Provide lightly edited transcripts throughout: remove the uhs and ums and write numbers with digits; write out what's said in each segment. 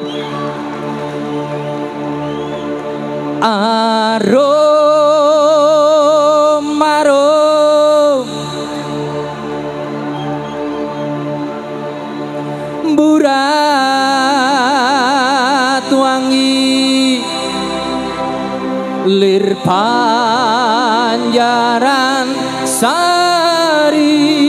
Arum arum burat wangi lir panjaran sari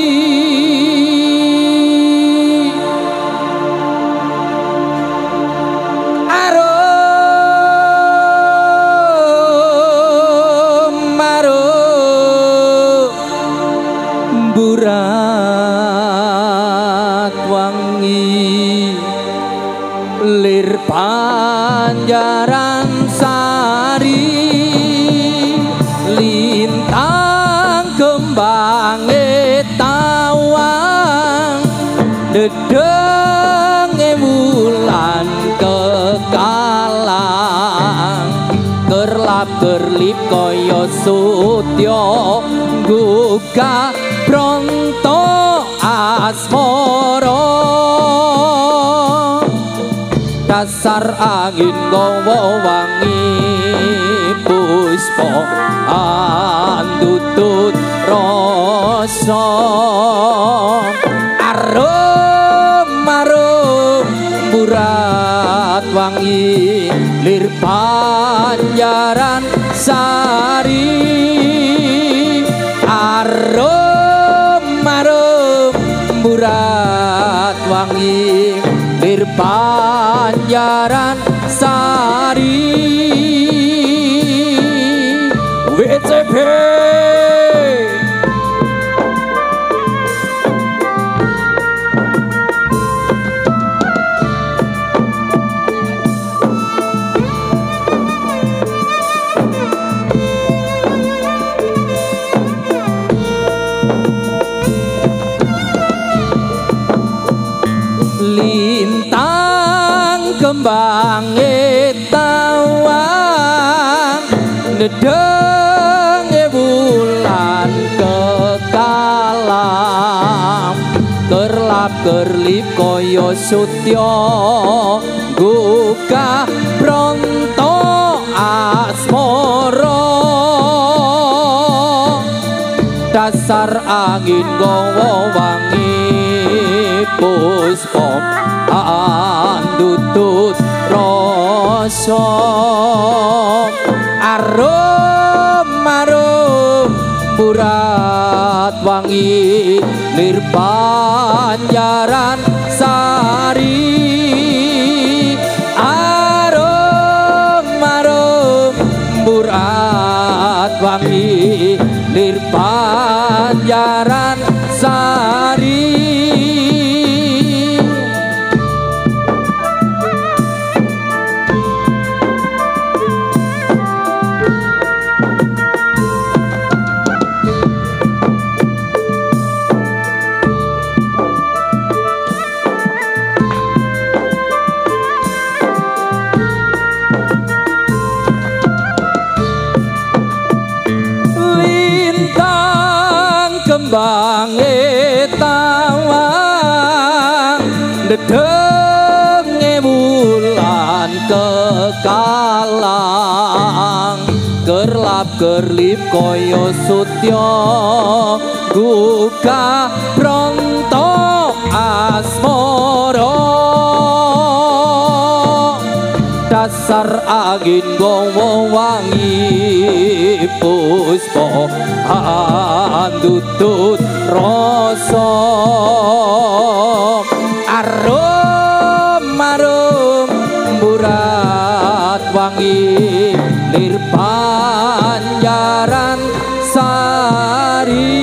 burat wangi lir panjaran sari lintang kembange tawang dedenge wulan kekalang kerlap kerlip kaya sutya gugah pronto asmara dasar angin gawa wangi puspa andutut rasa arum arum burat wangi lir panjaran sari arum arum burat wangi lir panjaran sari WCP lintang kembange tawang nedenge wulan kekalam kerlap kerlip kaya sutya gugah pronto asmara dasar angin gawa wangi puspa andutut rasa arum arum burat wangi lir panjaran sari arum arum burat wangi lir panjaran sari kembange tawang dedenge wulan kekalang kerlap kerlip kaya sutya gugah pronto asmara dasar angin gawa wangi puspa andutut rasa arum arum burat wangi lir panjaran sari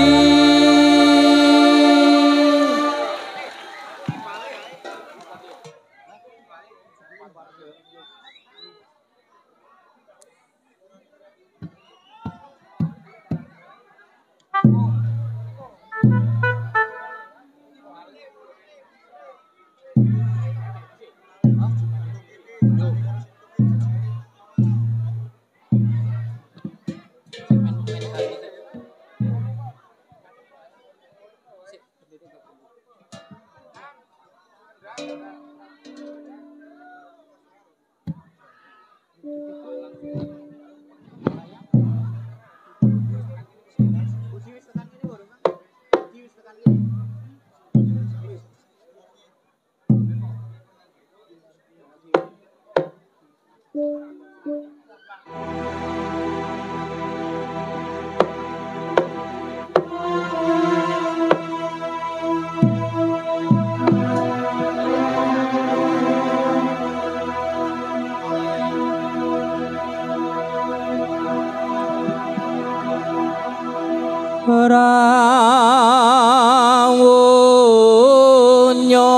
Rawunya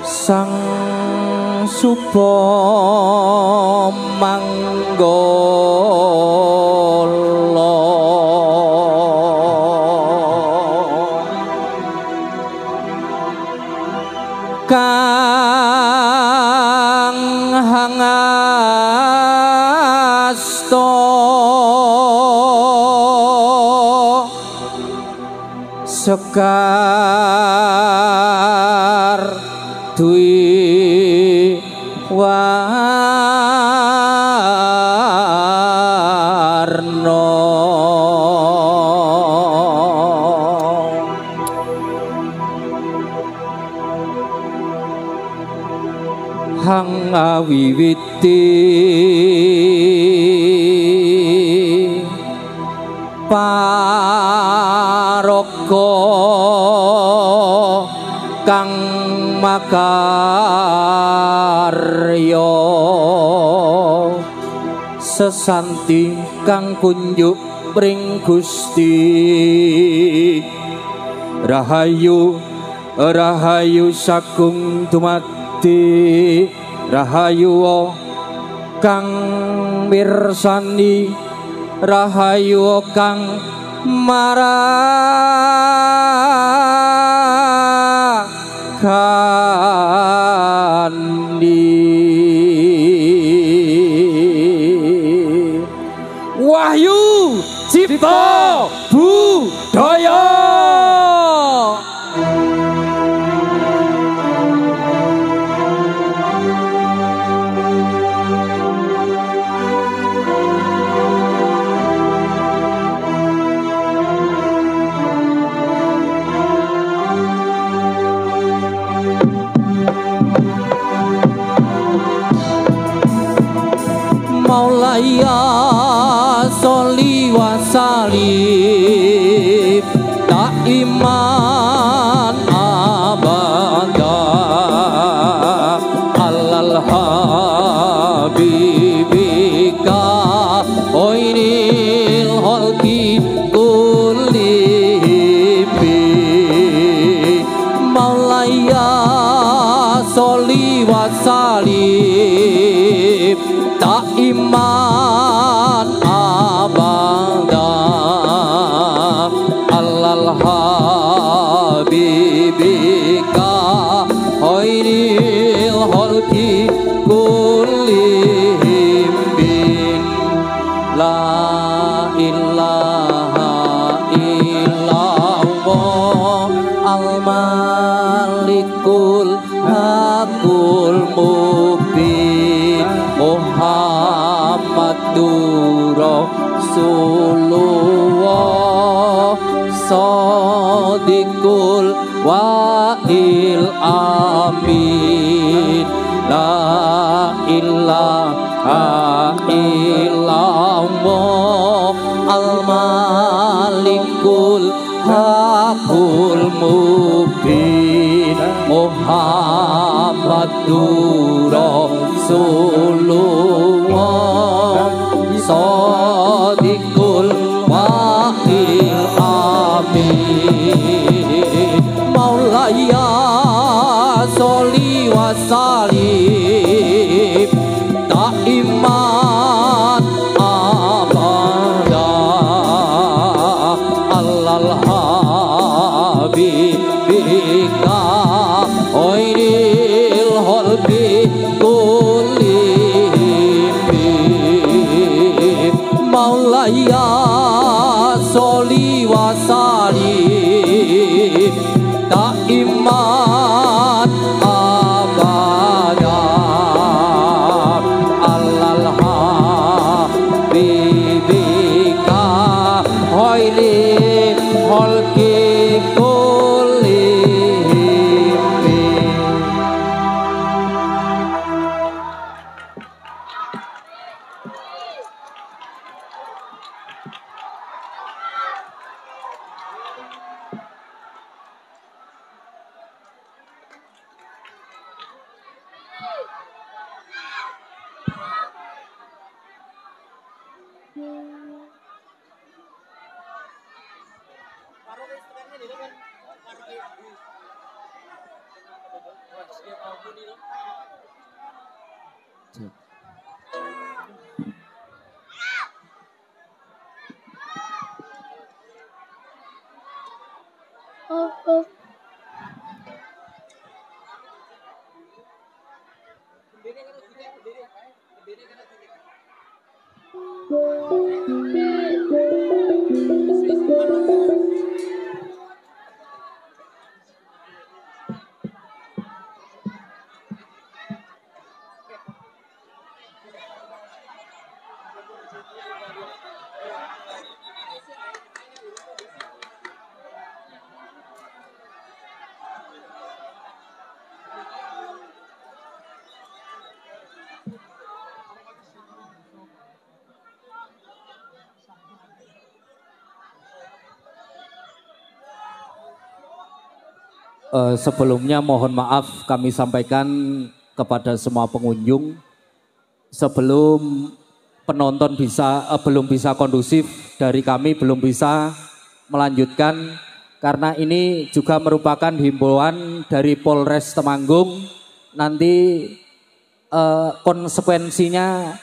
sang supa manggala kang hangasta sekar dwi warna hang awiwiti paraga kang makarya sesanti kang kunjuk pring Gusti rahayu rahayu sagung dumadi rahayu kang mirsani rahayu kang marakani Wahyu Cipta Budaya Maulaya sholli wa sallim daiman abada alal habibika oinil holki kulibi Maulaya sholli wa sallim iman abada alal habibika khairil khalqi kullihim bin la ilaha illallah al malikul hakul mubin Muhammadur Rasulullah Sadiqul Wa'il Amin La ilaha illallah Al-Malikul Hakul Mubin Muhammadur Rasulullah Sadiqul Wa'il Amin Maulaya sholli wa sallim daiman abada alal habibika khairil khalqi kullihim Maulaya sholli wa sallim daiman Sebelumnya mohon maaf kami sampaikan kepada semua pengunjung sebelum penonton belum bisa kondusif dari kami belum bisa melanjutkan karena ini juga merupakan himbauan dari Polres Temanggung nanti konsekuensinya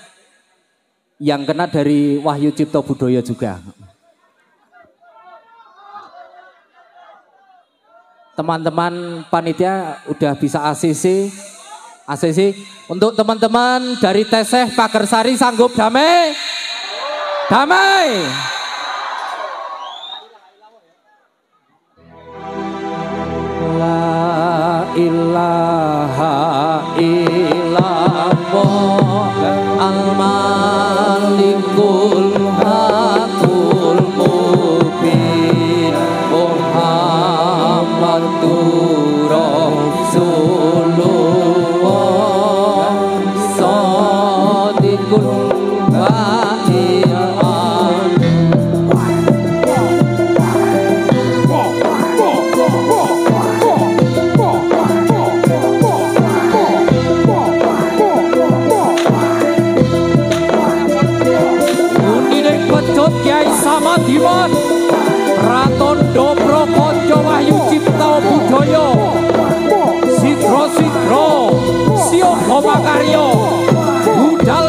yang kena dari Wahyu Cipto Budoyo juga. Teman-teman panitia udah bisa ACC untuk teman-teman dari Teseh Pagersari sanggup damai? Damai. La ilaha illallah al-malikul hakul mubin Muhammadur Rasulullah shadiqul wa'i'an. Unining pecut Kyai Samadiman Raton Dobro Konco Wahyu Cipto Budoyo Sigro Siyoga Makaryo Budal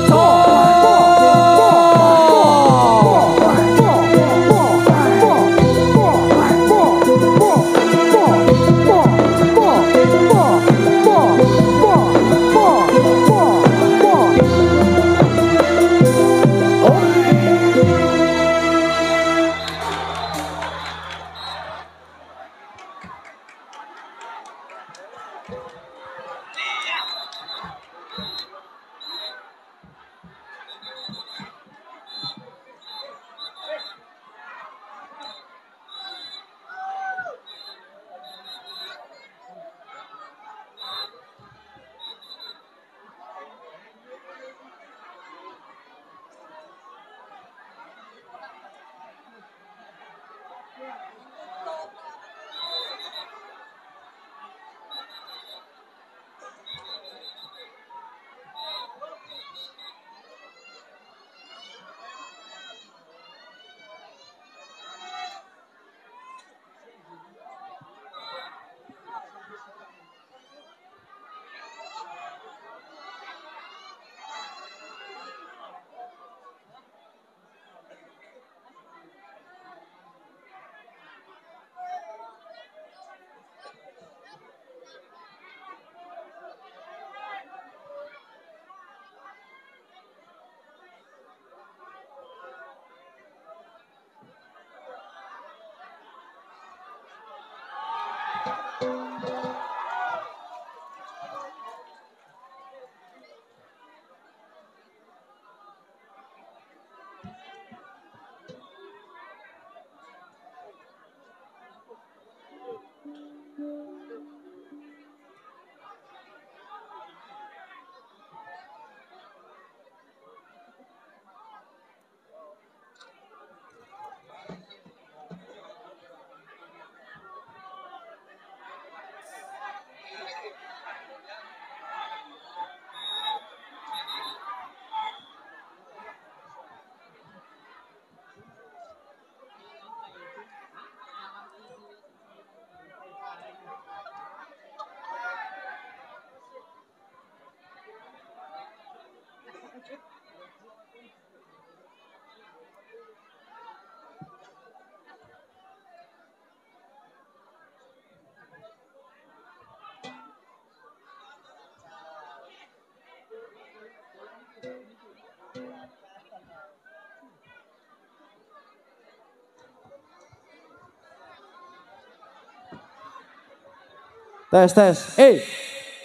Tes tes.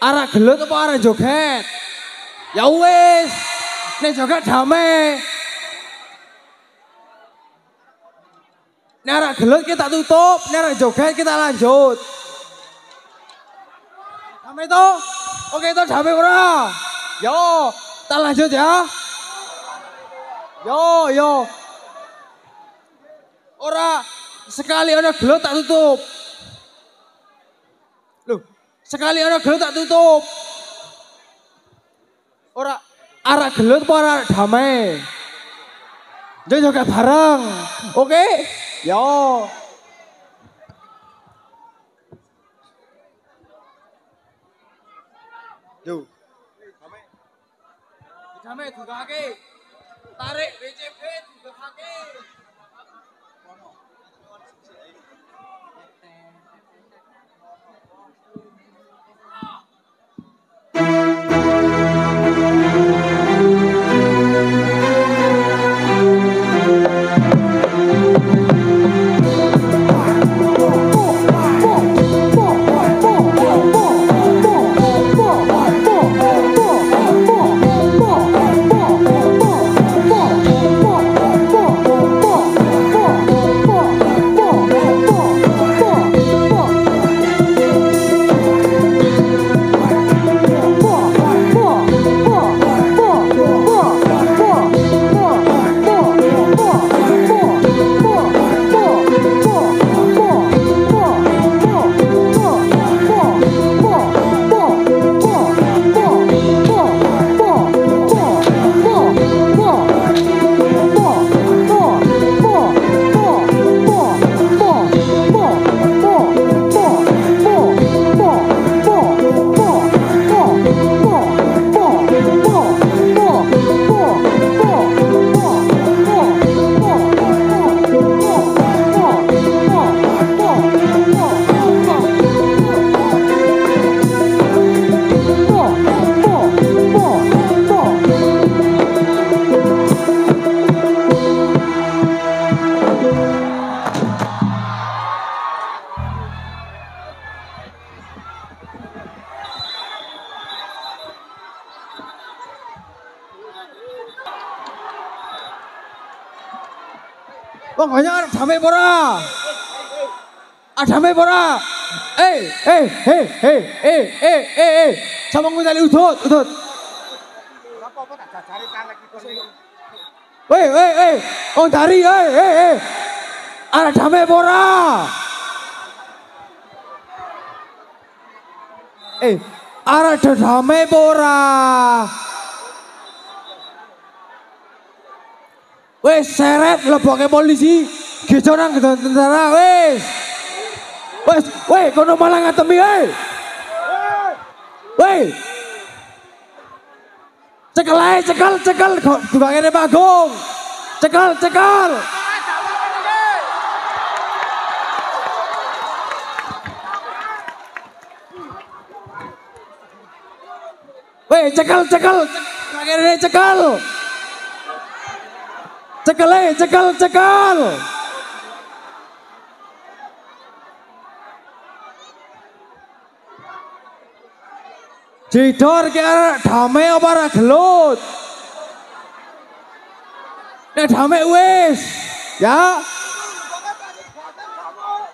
Arah gelut apa arah joget? Ya wis. Nek joget damai. Nek arah gelut kita tutup, nek arah joget kita lanjut. Damai toh? Oke toh damai ora? Yo, kita lanjut ya. Yo. Ora sekali ana gelut tak tutup. Loh, sekali ana gelut tak tutup. Ora arah gelut apa arah damai? Joget bareng. Oke? Yo. Yo. Damai dugake. Tarik BCB dugake. Pokoknya damai pora. Damai pora. Sama ngundali udut. Oh dari ada damai pora. Ada damai pora. Wes seret leboke polisi, gejo nang tentara wes. Kono malah ngatemi cekel tukang ini panggung. Cekel. Cekel. Tukang ini cekel. Cekel. Jidor kira damai apa ora gelut? Nek damai wis, ya.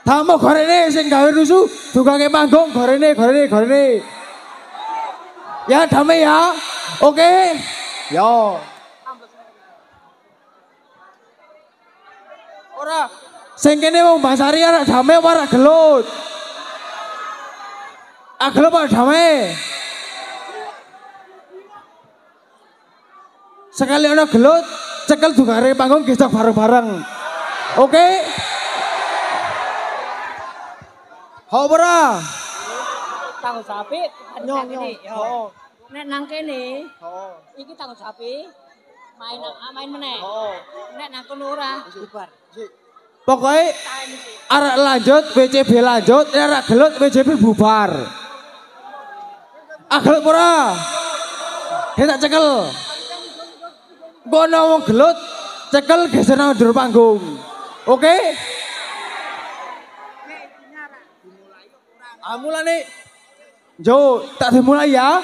Tamu gorene sing gawe rusuh, dukange panggung gorene. Ya damai ya. Oke. Yo. Ora sing kene wong Basari arek damai apa ora gelut? Gelut apa damai? Sekali ana gelut, cekel dugare panggung gesok bareng-bareng. Oke? Ora? Tanggung jawab nyong. Nek nang kene, iki tanggung jawab main meneh. Nek nang kono ora bubar. Pokoknya arek lanjut, WCB lanjut, arek gelut WCB bubar. Gelut ora? Dia tak cekel. Kono wong gelut, cekel geser nang ndur panggung. Oke? Mulane Jo, tak dimulai ya.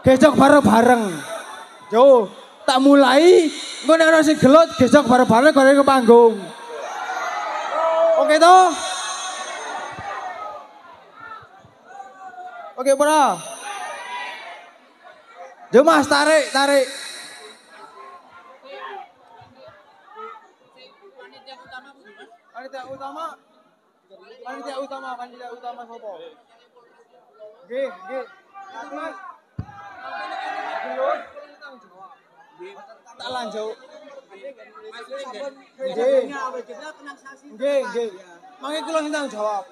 Gesok bareng-bareng. Jo, tak mulai. Engko nek ana sing gelut gesok bareng-bareng goreng ke panggung. Oke toh? Oke, Bro. Jo Mas, tarik. Panitia utama sopo? Nggih. Mas. Tak lanjut. Nggih. Mangke kula sing tanggung jawab.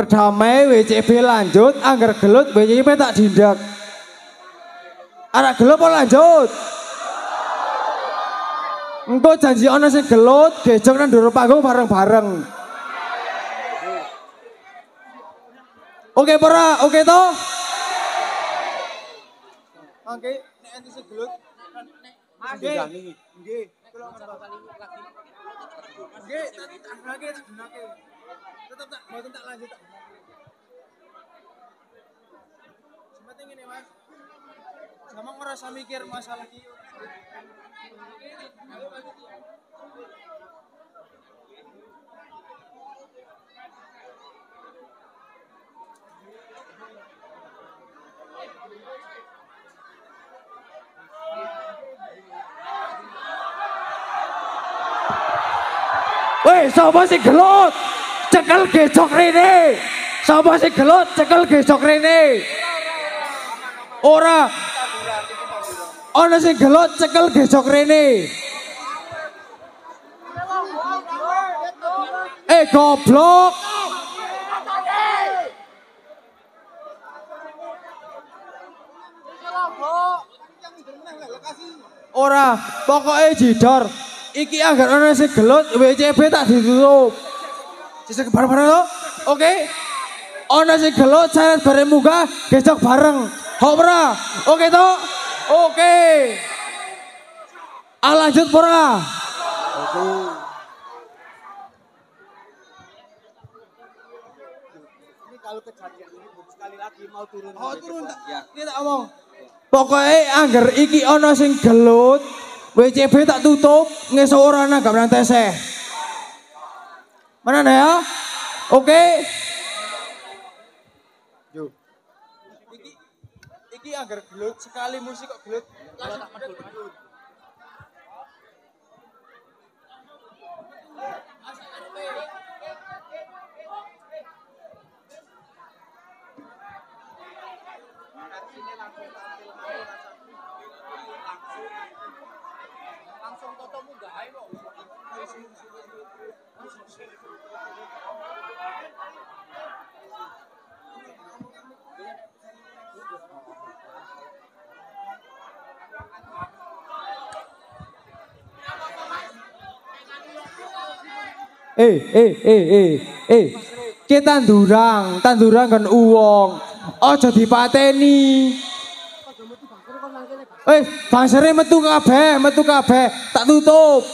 Damai WCB lanjut, angger gelut WCB tak dindak. Arek gelut apa lanjut? Engko janji ana sing gelut, gejok nang ndoro panggung bareng-bareng. Oke pora, oke toh? Mangke nek enti sing gelut nggih. Kula ngerti. Nggih, tak gunake. Tetep tak lanjut. Sepenting ini Mas. Sama ngerasa mikir masalah iki. Weh, sapa sing gelut? Cekel gejok rene. Sapa sing gelut? Cekel gejok rene. Ora. Ana sing gelut cekel gejok rene. Goblok. Ora, pokoknya jidor. Iki agar ana sing gelut WCB tak ditutup. Sesuk bareng-bareng to? Oke. Ana sing gelut syarat bareng munggah gesok bareng. Hok ora? Oke to? Oke. Lanjut ora? Oke. Ini kalau kejadian ini sekali lagi mau turun. Oh, turun tak? Ya. Ini tak omong. Pokoknya anggar iki ana sing gelut WCB tak tutup, ngesok orang nanggap nang teseh. Mana ya? Oke. Yo. Iki agar gelut sekali musik kok gelut. Kalau tak medul. Langsung totomu gak ae kok. Kita tanduran kan uang. Ojo dipateni. Bangsere metu kabeh, tak tutup.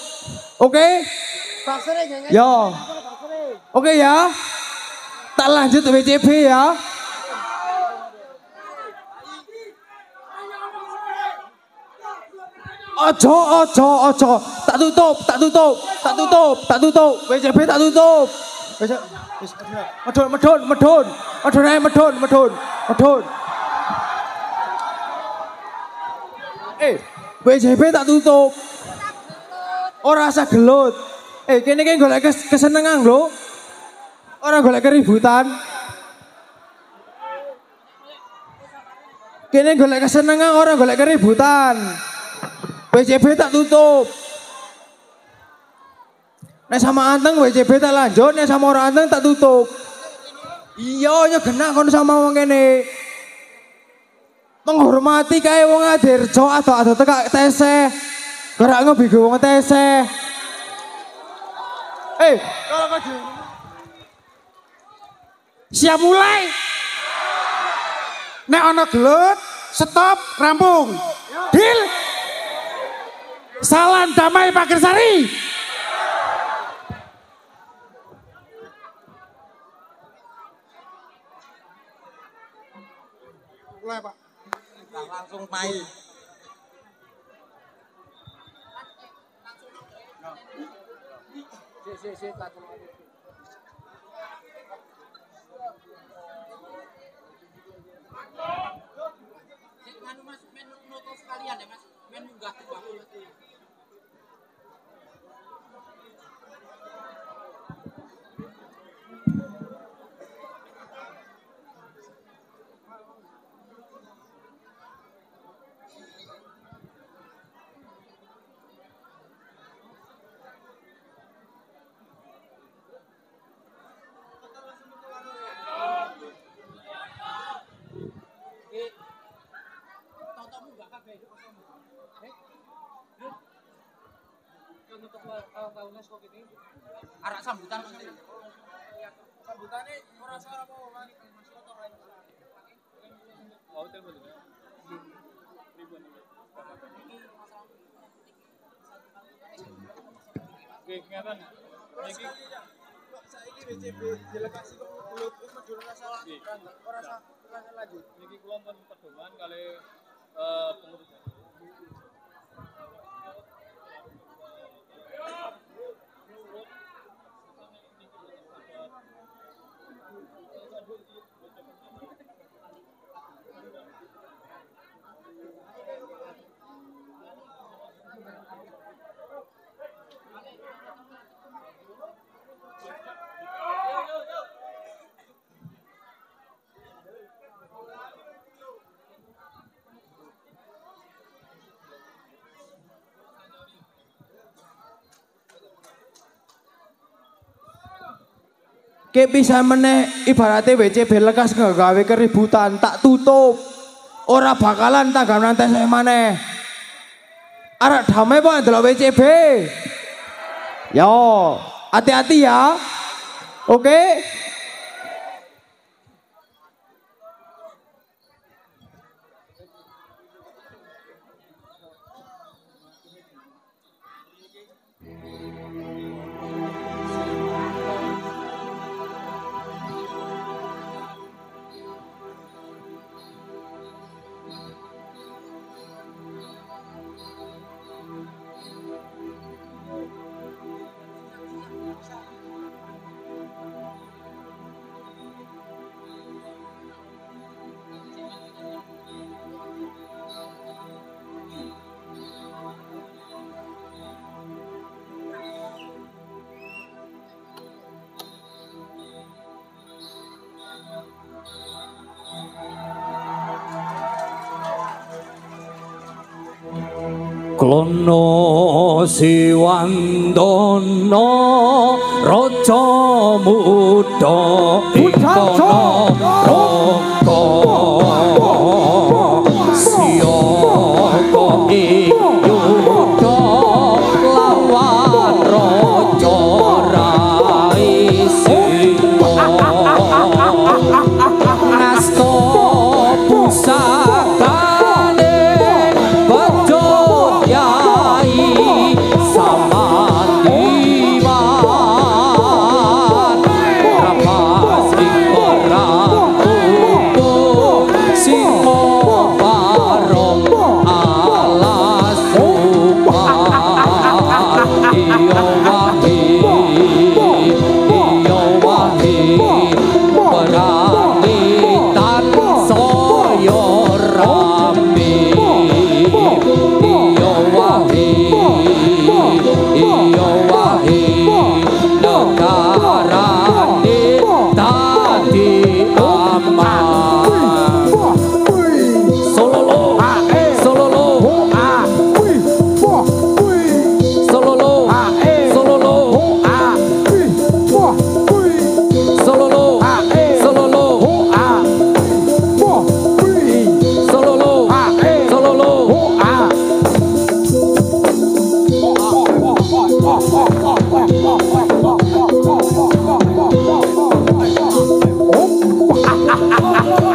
Oke? Bangsere nyanyi. Yo. Oke ya. Tak lanjut WCB ya. Ojo. Tak tutup. WCB tak tutup. Medun. WCB tak tutup. Ora rasa gelut. Kene iki golek kesenengan lho. Ora golek keributan. Kene golek kesenengan, ora golek keributan. WCB tak tutup. Nek sama anteng WCB tak lanjut, nek sama ora anteng tak tutup. Iya, nya genak kon sama wong kene. Menghormati kae wong Adirjo ado tekak teseh. Gerak ngobi wong teseh. Kalau kau siap mulai. Nek ana gelut, stop, rampung. Deal. Salam damai Pak Kersari. Mulai Pak. Langsung main. Mas, men foto sekalian ya Mas. Men munggah ke bawah. Arak sambutan Mas. Sambutane ora suara apa Mas. Oh, telepon. Oke, ngeten. Iki saiki WCB delegasi kok bulut wis medhur rasa ora lanjut. Niki kula pun pedoman kali pengurus. Ki bisa meneh ibaratnya WCB lekas gawe keributan tak tutup. Ora bakalan tanggapan tes maneh. Arek damai Pak ndelok WCB. Yo, hati-hati ya. Oke? Klono Siwandono Raja Muda Ikono Roko Sioko ing Yuda lawan Raja Raisina Ngasta pusakane Bejo Yai Samandiman Rapas Ikoran Tumpung Simo Barong Alas Supan Iyo wahi Berani tan soyo rame Iyo wahi negarane tadi aman Sololo Sololo Sololo Sololo Sololo Sololo Sololo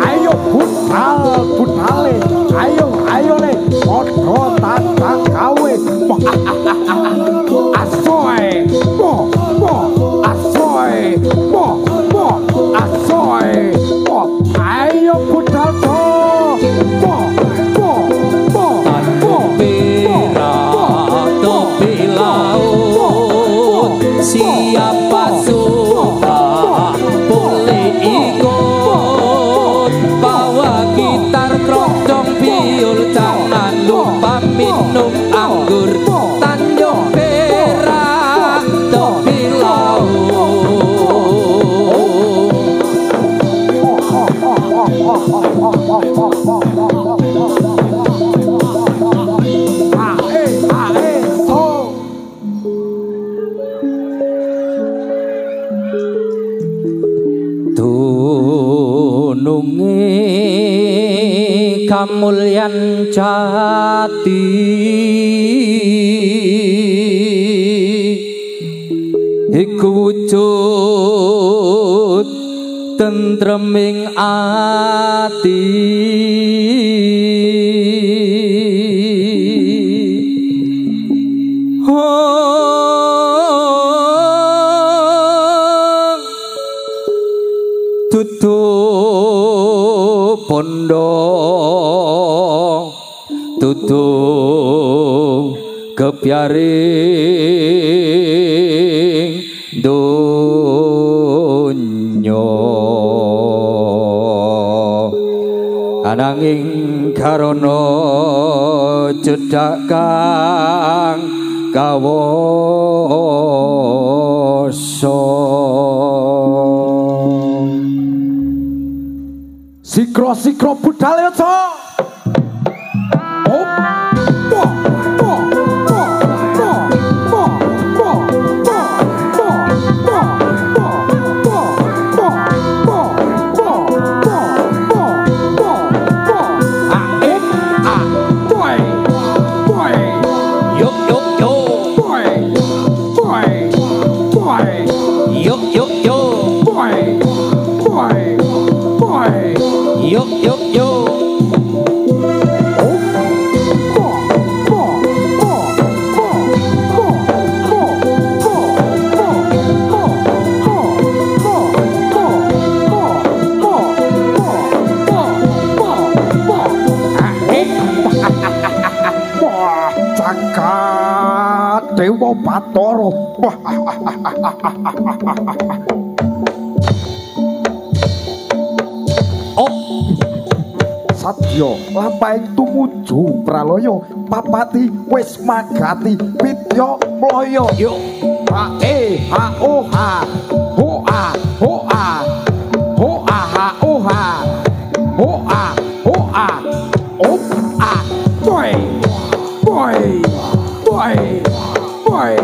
Ayo budale, ayo le, padha tak gawe. nganggur Tanjung Perak tepi laut. Dununge kamulyan jati iku wujud tentreming ati. Dudu pondo dudu kepyaring donya ananging karana cedhak kang kawasa. Sikro budal ya, Cok. Dewa Batara. Satya lampahing tumuju pralaya papati wis magati widya mlaya. Yo hae ha oh ha ho a ho a ho a ha oh ha ho a ho a oh a boy boy boy boy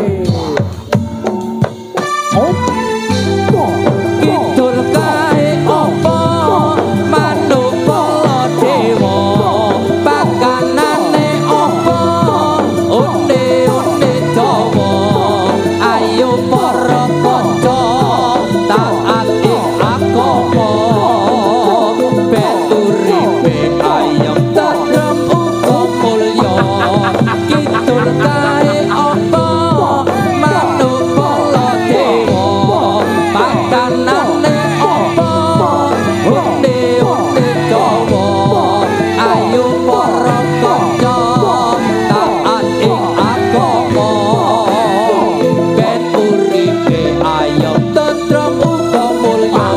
oh Kidul kae apa manuk kala dewa pakanane apa onde-onde dawa ayo para kanca taat ing agama ben uripe ayem tentrem uga mulya. Kidul kae apa manuk kala dewa pakanane apa onde-onde dawa ayo para kanca taat ing agama ben uripe ayem tentrem uga mulya.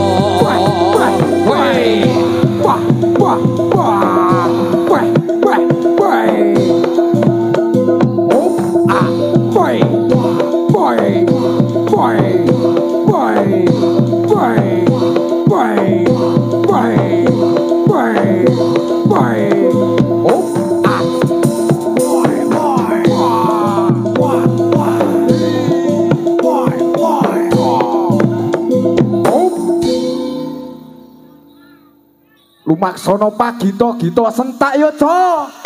Lumaksono pagita-gita sentak yo, Cok.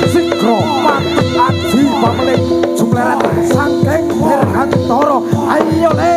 Sikro mantep aji pamlih jumlaran saking Dirgantara. Ayo le.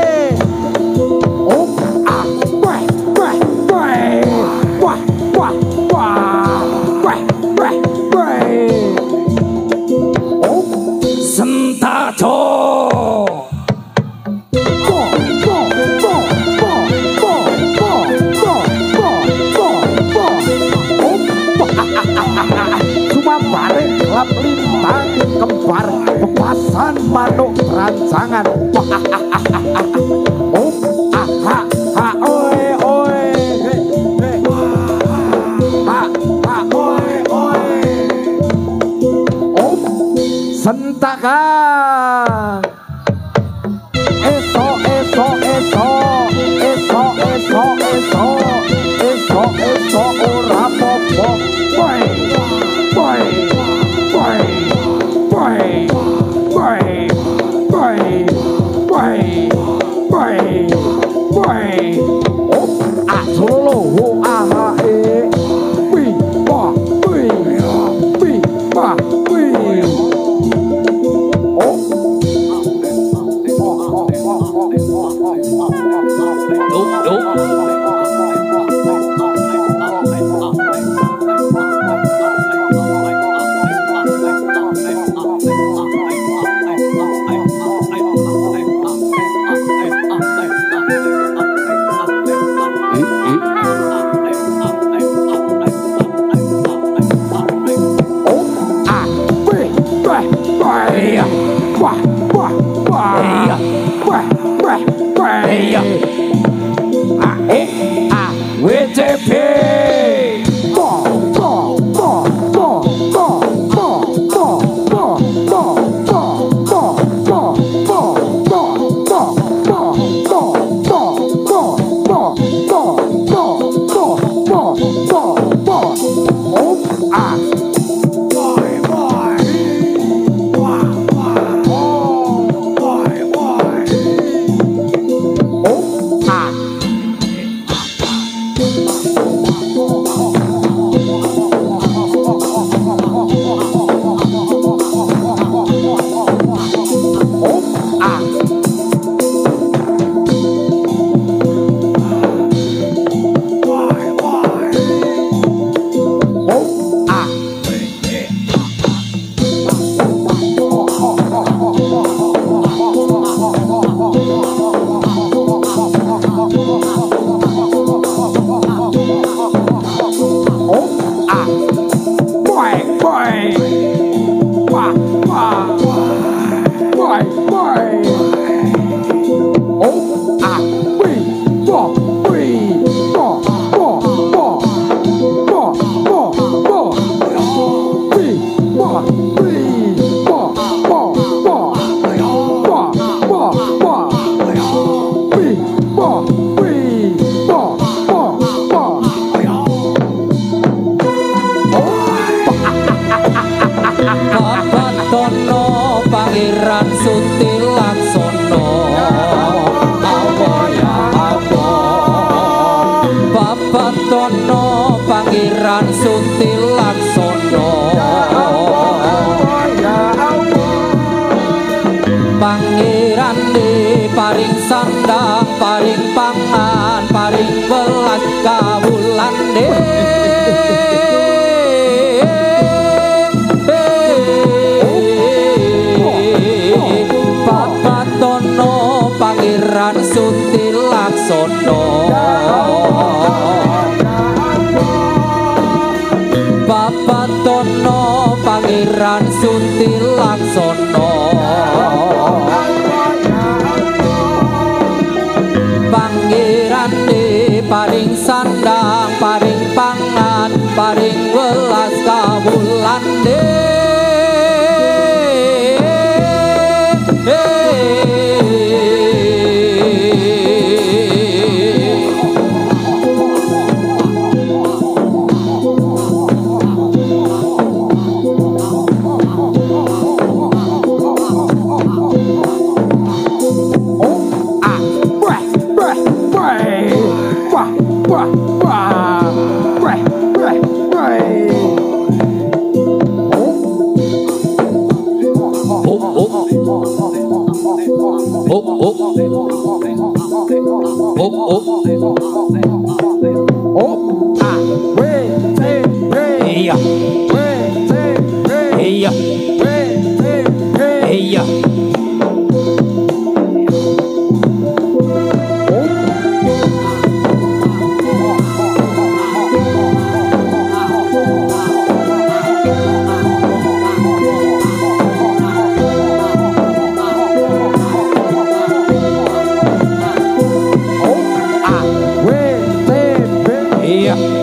Yeah.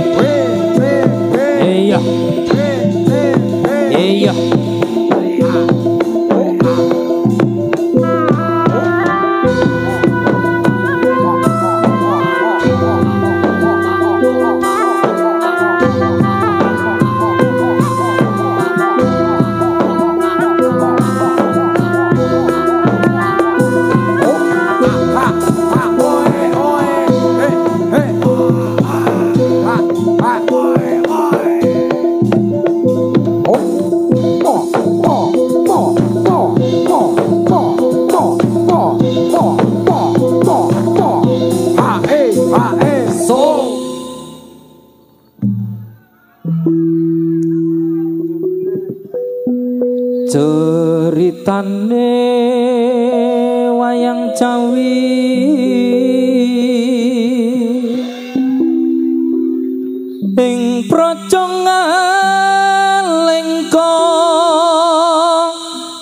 mulane wayang Jawi ing procongalengka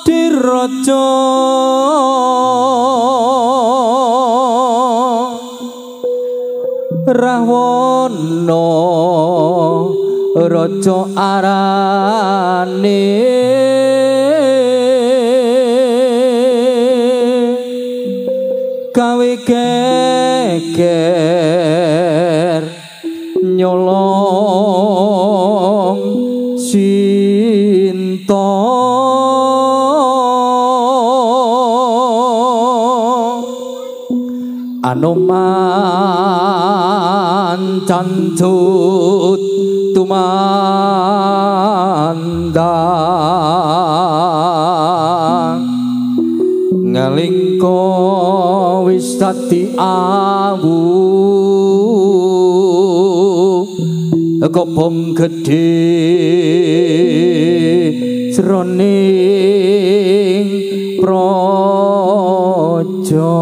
diraja Rahwana raja arane gawe geger nyolong Sinta Anoman cantut tumandang ngalingko wis dadi awu kobong gedhe jroning praja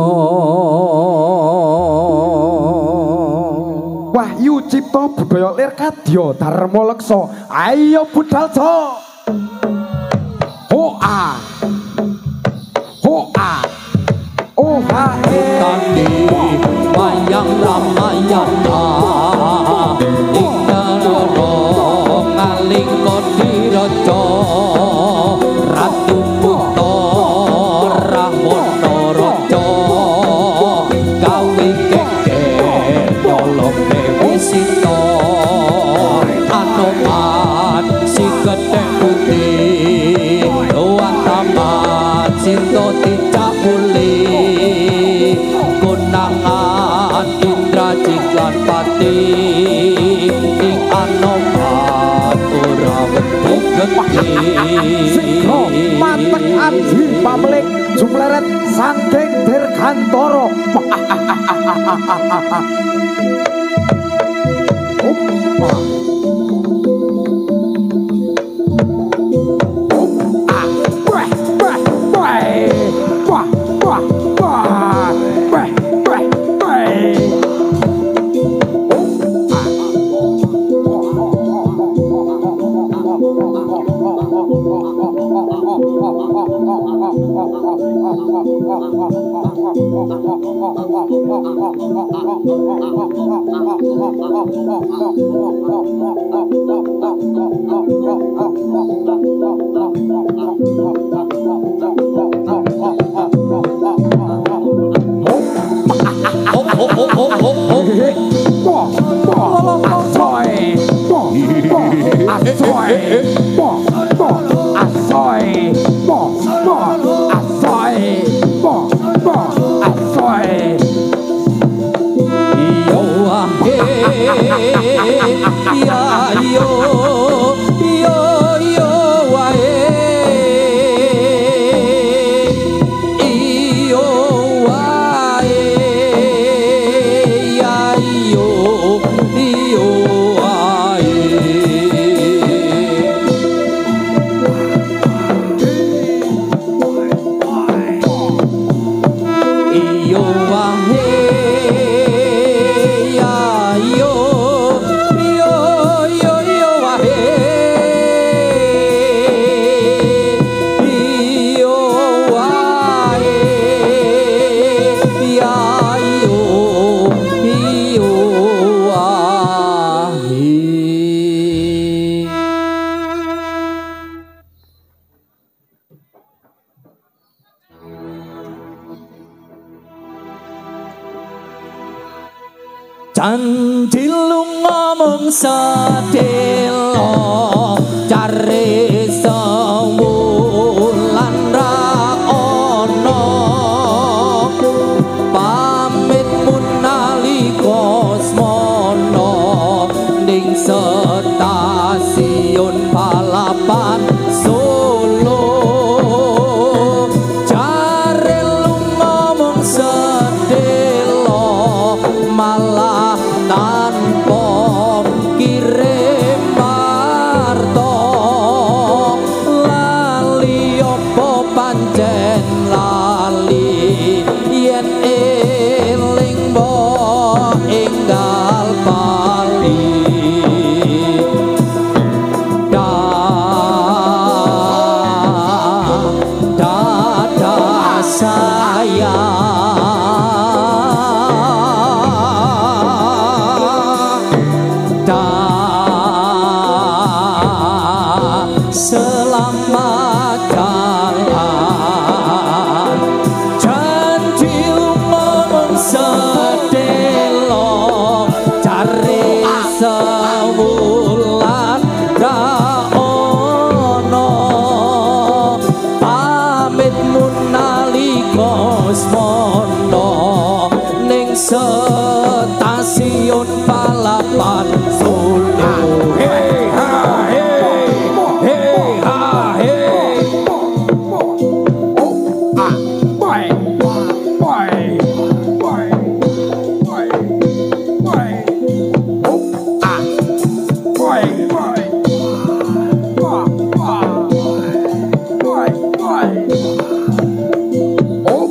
Wahyu Cipta Budaya Lir Kadya Dharma Leksa ayo budal co hoa hoa oha tandi wayang Ramayana ing naloro ngalingko diraja Ratu Buta Rahwana raja gawe geger nyolong Dewi Sinta Anoman si gedhe putih Wataman Sinta tidak boleh konangan Indrajit lan Pati ing Anoman ora wedi Singko mantek aji pamlik jumleret saking dirgantara Candil lunga mung sedelo cari sewulan ra ono pamit munalika smono ning stasiun balapan Solo cari lunga mung sedelo malah tanpa kirim marto lali apa pancen enggal bali dada saya selamat jalan janji umum sedelo cari sewulan ra ono pamit nalika smono ning stasiun balapan Solo. Hey ha hey, hey ha hey. Oh ah, boy, boy, boy, boy, boy. Oh ah, boy, boy, boy, boy, boy. Oh,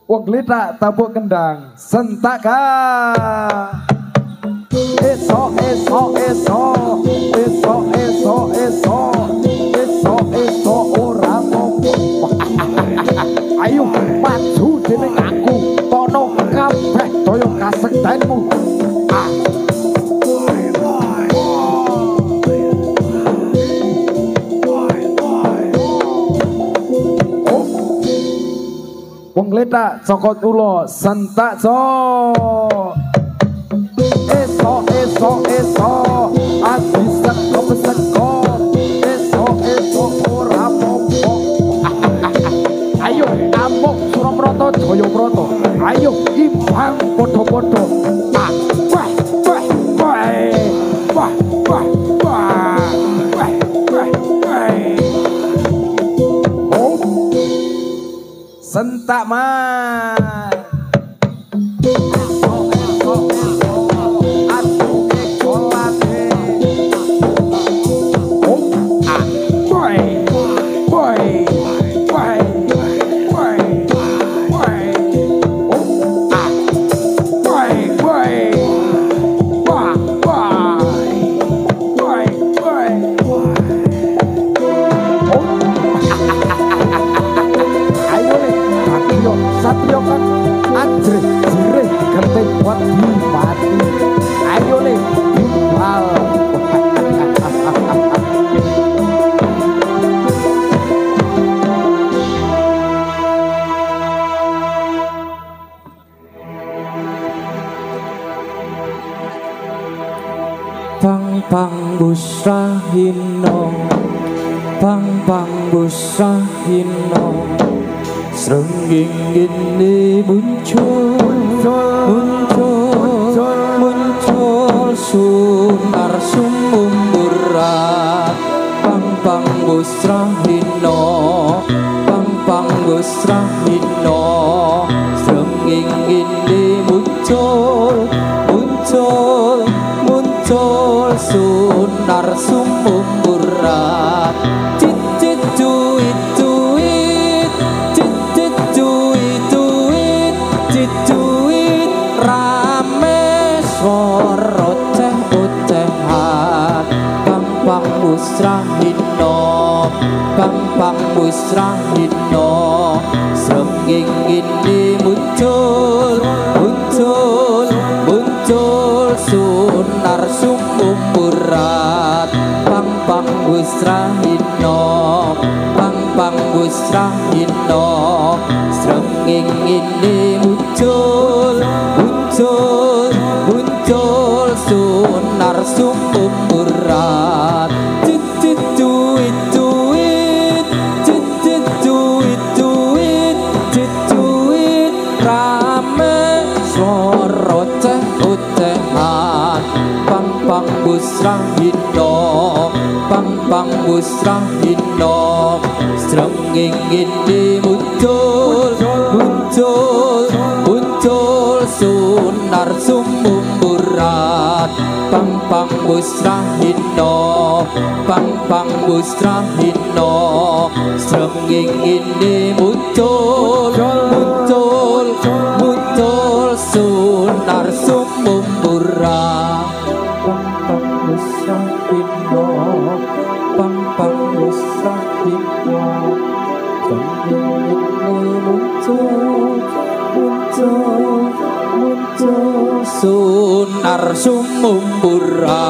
wong letak tabuk kendang sentaka. Eso, eso, eso, eso, eso, eso, eso, eso, ora apa-apa. Ayo maju dening aku, tono kabeh daya kasektenmu. Ah. Oh. Wong letak saka ula sentak so. Eso, seko, eso, ora apa-apa. Ayo, amuk Surabrata Jayabrata. Ayo, imbang padha-padha. Wah, wah, wah, wah, wah, wah, wah, wah. Oh, sentak mas. Satrio kan ajrih jirih genteng buat mati. Ayo le bal. Pang busrahino, pang busrahino. Srenging ini muncul sunar sumum berat pang busrahino srenging ini muncul sunar sumum berat duit rame swara oceh-ocehan pang busrahino srenging ini muncul sunar sumum berat pang busrahino srenging ini muncul sunar sumum berat duit rame swara oceh-ocehan pang busrahino srenging ini muncul sunar sumum berat pang busrahino srenging ini muncul sunar sunar sumumbura pang besar pino pang besar pino muncul sunar sumumbura.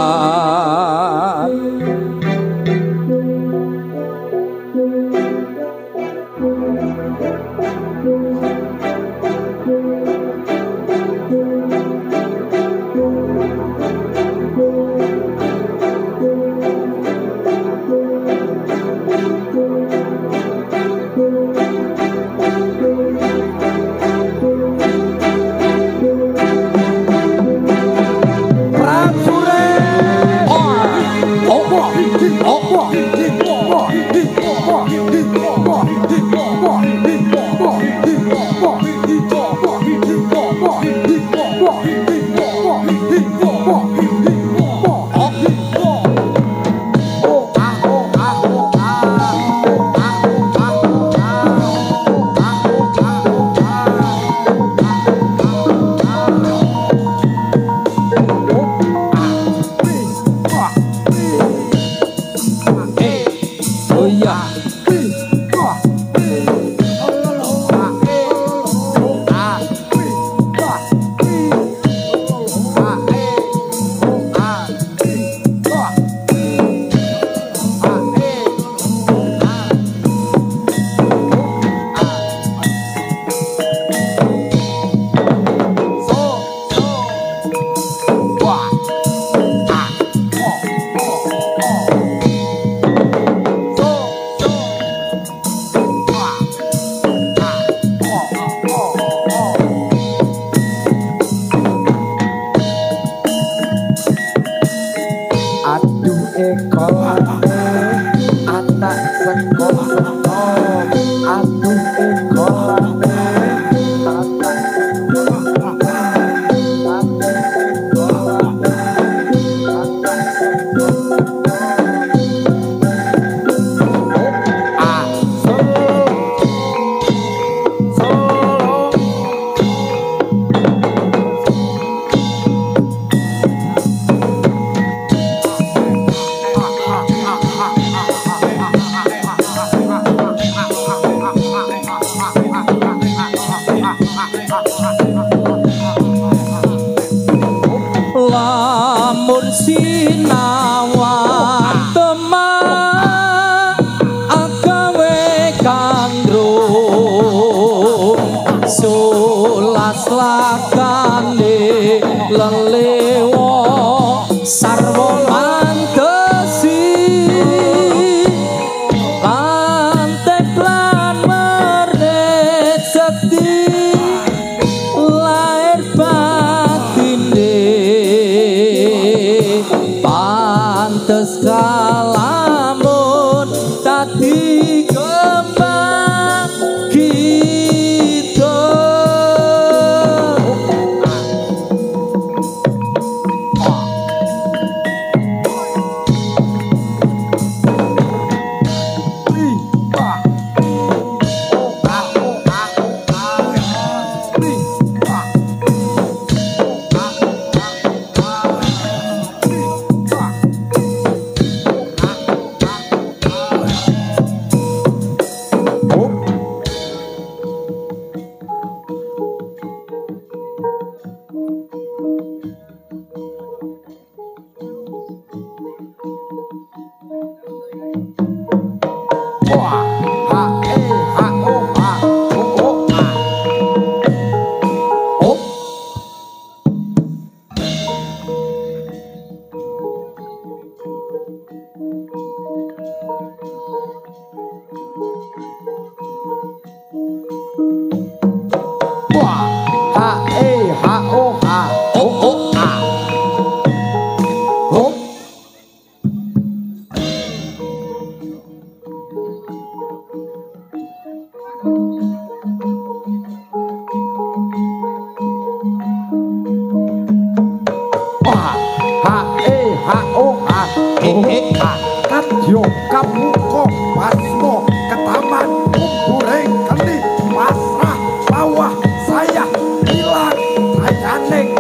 Lamun sinawan teman agawe kandrung sulas lakane lelewo sarwa mantesi panteplan mernet sekti lahir batine pantes kalamun tadi kembang kita. Kadya kamuka basma ketaman goreng kendi pasrah bawah saya hilang sayaning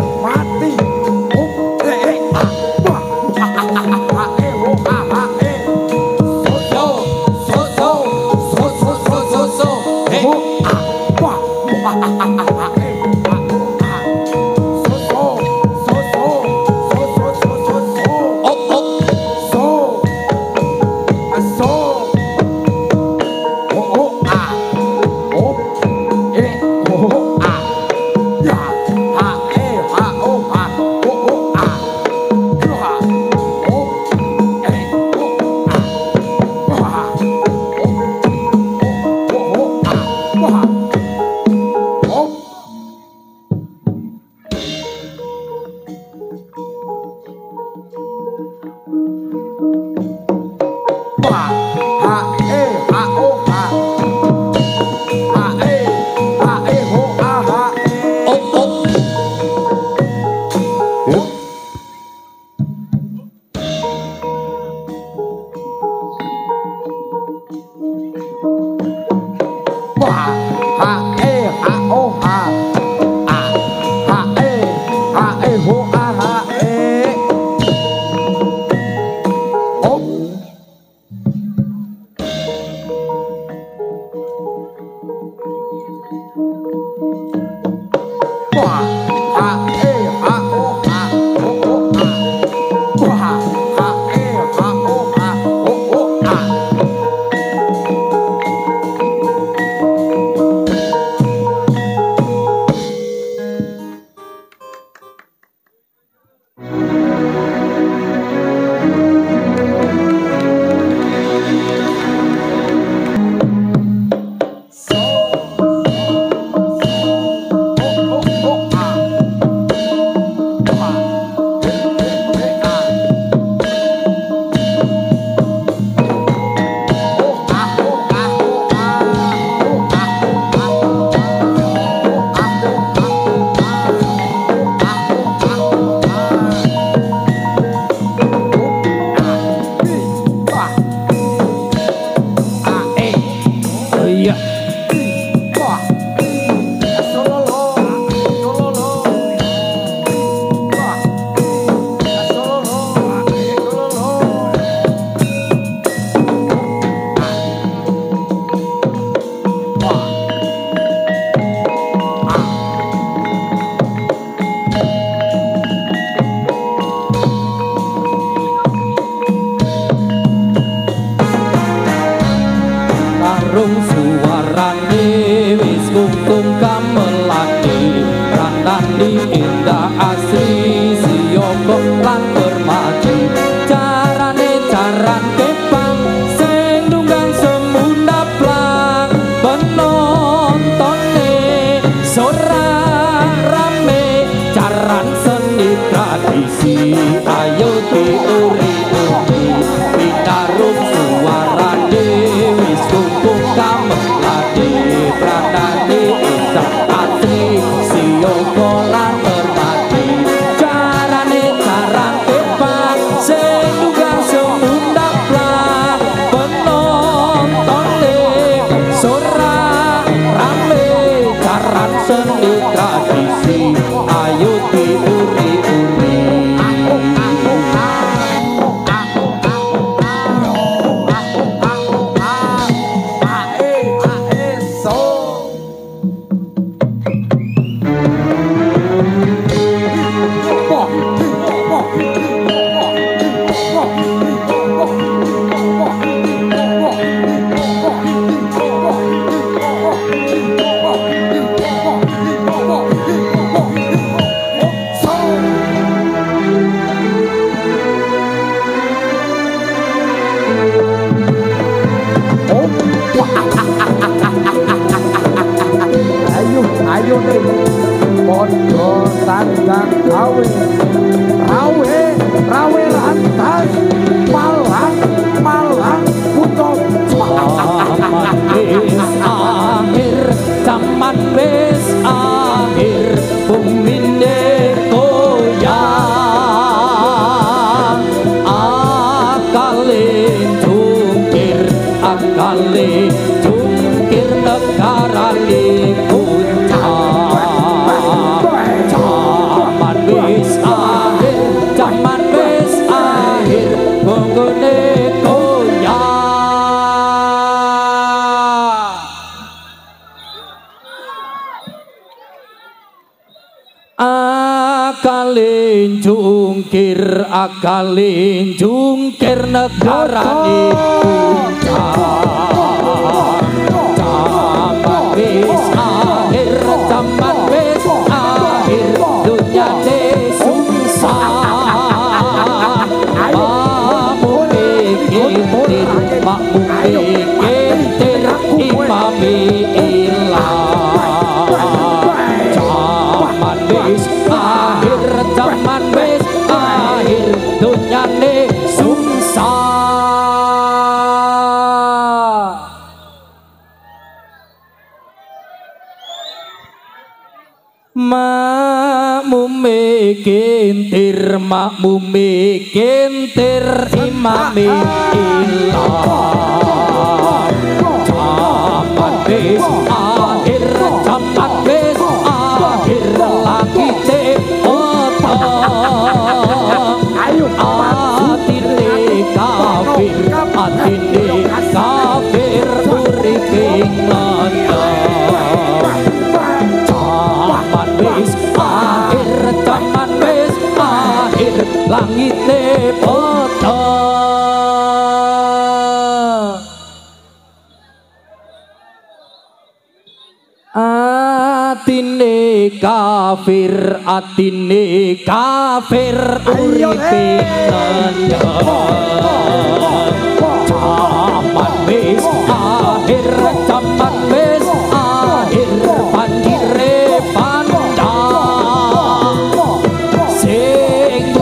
tradisi ayo diuri-uri pinarum suarane wis kumpul kamelane pranane indah asli siyoga lan hormati carane tepak sing nunggang semundang plak penontonne sorak rame karan seni tradisi ayo diuri-uri ayo nih podo tandang gawe rawe lantas malang putus zaman wis akhir bumine goyang akale jungkir negara zaman wis akhir bonggone goyang akalin jungkir negarane zaman wis akhir dunyane sungsang makmu kentir imami ilang zaman wis akhir dunyane sungsang makmume kentir imami ilang zaman wis akhir langite otong atine kafir uripe ngendong zaman wis akhir langite potong atine kafir uripe ngendong zaman wis akhir banjire pandang sing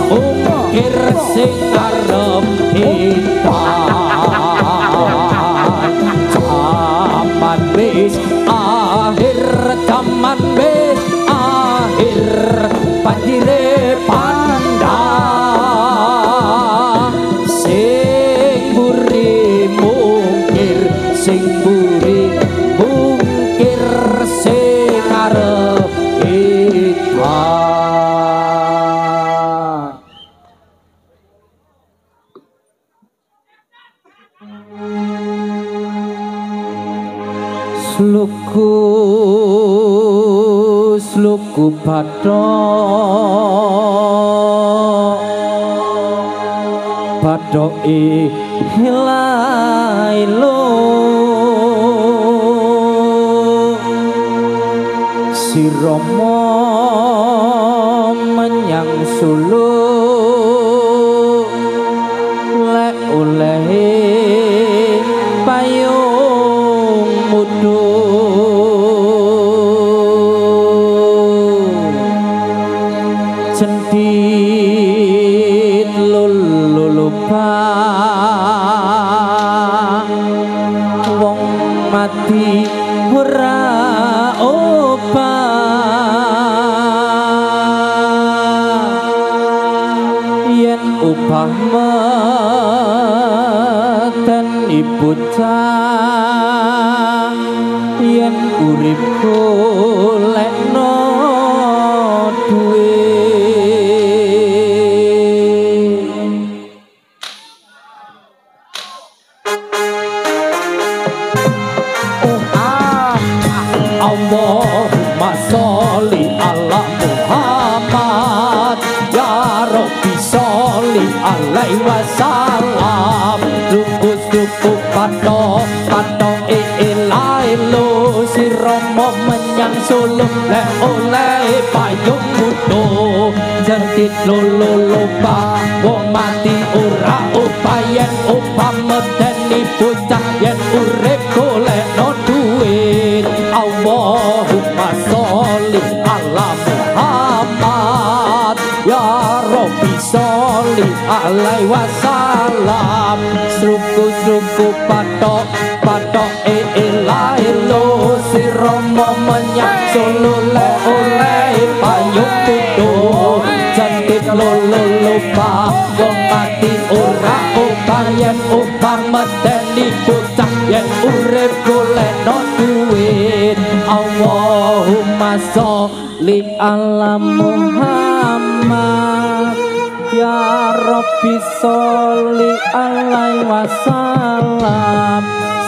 mungkir sing arep zaman wis akhir banjire pandang sing mburi mungkir sing arep sluku badoke hilailo si Rama menyang Solo lek olehe payung mudhun dilulupa wong mati ora obah yen upah meten bocah yen urip golekno duwe Allahumma sholli ala Muhammad ya Rabbi sholli alaihi wasallam cukup pato ilahi lo siromo menyang solo le oleh payung mudo jendit lolo pa wong mati ora upayen medeni bocah yen urip golekno duit Allahumma sholli ala Muhammad ya Rabbi sholli alaihi wasallam sruku patok ilahi lo siromo menyang solo le oleh payung mudo jendit lolo pa wong mati ora upayen medeni bocah yen urip golekno duit Allahumma sholli ala Muhammad ya Rabbi sholli alaihi wasallam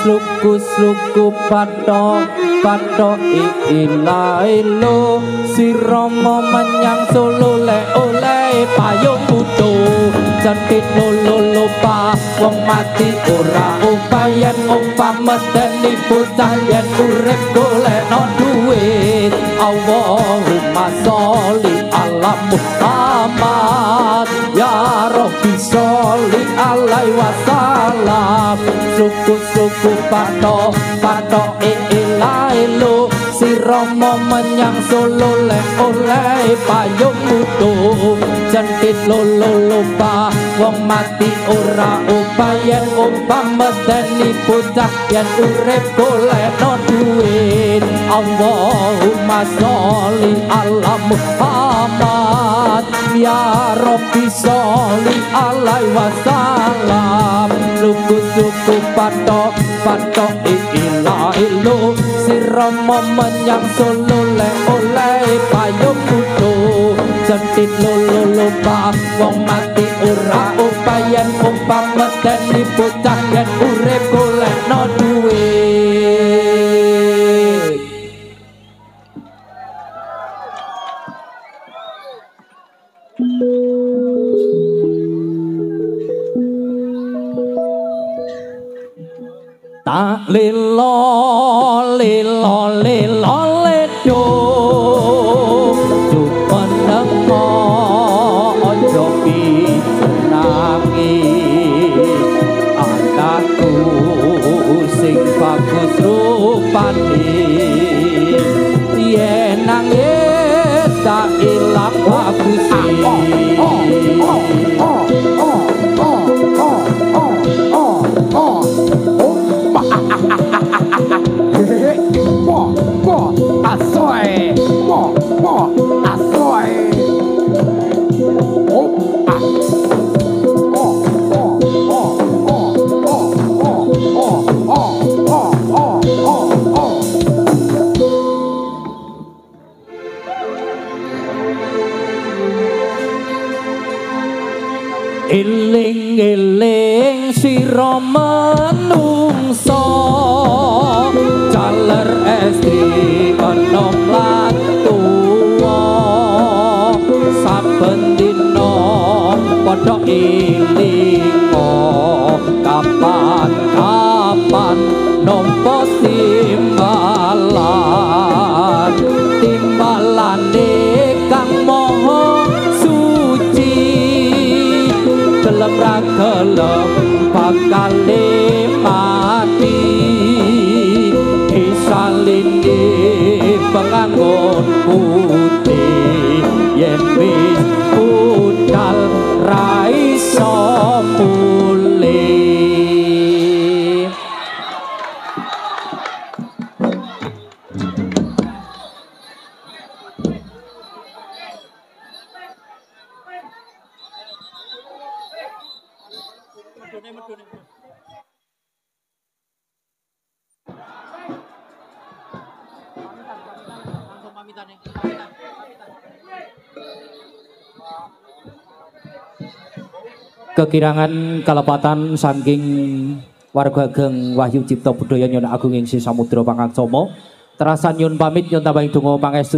sluku patok ilahi lo siromo menyang solo le oleh payung mudo jendit lolo pa wong mati ora upayen medeni bocah yen urip golekno duit Allahumma sholli ala Muhammad ya Rabbi sholli alaihi wasallam suku patok ilahi lo siromo menyang solo le oleh payung mudo jendit lolo pa wong mati ora upayen medeni bocah yen urip golekno duit Allahumma sholli ala Muhammad ya Rabbi sholli alaihi wasallam suku patok ilahi lo siromo menyang solo le oleh payung mudo jendit lolo pa wong mati ora upayen medeni bocah yen urip golekno duit tak lilo ledo jumenengo ojo pinangi anakku sing bagus rupane yen nangis tak ilang baguse Eling sira manungsa jaler estri enom lan tuwa saben dina padha elinga kapan nampa timbalane kang maha suci gelem ra gelem bakal mati disalini penganggon putih yen wis Kekirangan kalepatan saking warga Ageng Wahyu Cipta Budaya Nyun Agung ing Samudra Pangangsomo. Terasan nyun pamit nyun tambahing donga pangestu